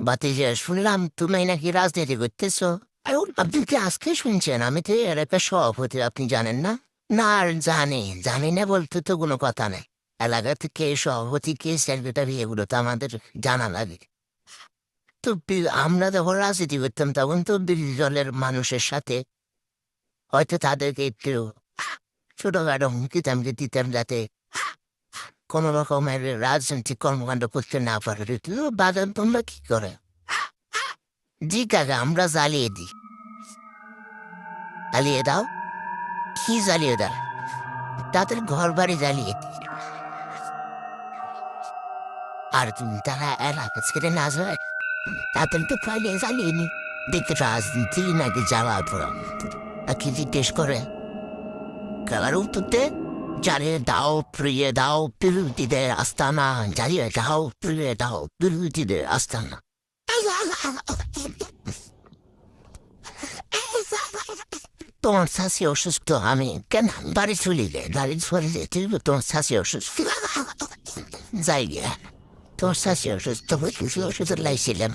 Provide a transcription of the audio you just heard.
ভাতিজা, শুনলাম তুমি নাকি রাজনীতি করতেছো। আপনি কি আজকে শুনছেন? আমি তো এর একটা সভাপতি, আপনি জানেন না? না, আর জানি না বলতে তো কোনো কথা নেই। এলাকা থেকে সভাপতি কে, সেক্রেটারি, এগুলো তো আমাদের জানা লাগে। তো আমরা যখন রাজনীতি করতাম তখন তো বিরোধী দলের মানুষের সাথে হয়তো তাদেরকে একটু ছোটখাটো হুমকি তামকি দিতাম, যাতে কোনো রকমের রাজনৈতিক কর্মকাণ্ড করতে না পারে। তো বাদাম তোমরা কি করে? জি কাকা, আমরা জ্বালিয়ে দিই। জ্বালিয়ে দাও? কি জ্বালিয়ে দাও? তাদের ঘর বাড়ি জ্বালিয়ে দিই। আর তারা এলাকা ছেড়ে না যায়, তাদের তো পাইলে জ্বালিয়ে নি। দেখতে রাজনীতি নাকি জ্বালা ধরা, কি জিজ্ঞেস করে খেলার উত্তরতে, জ্বালিয়ে দাও, প্রিয়ে দাও বিরোধীদের আস্তানা, জ্বালিয়ে দাও, প্রিয়ে দাও বিরোধীদের আস্তানা। তোমার শাশি অসুস্থ, আমি কেন বাড়ি চলিলে, বাড়ি চলিলে তুই তোমার শাশি অসুস্থ। যাই গিয়া, তোমার শাশি অসুস্থ হয়ে কিছু ওষুধ লাইছিলাম।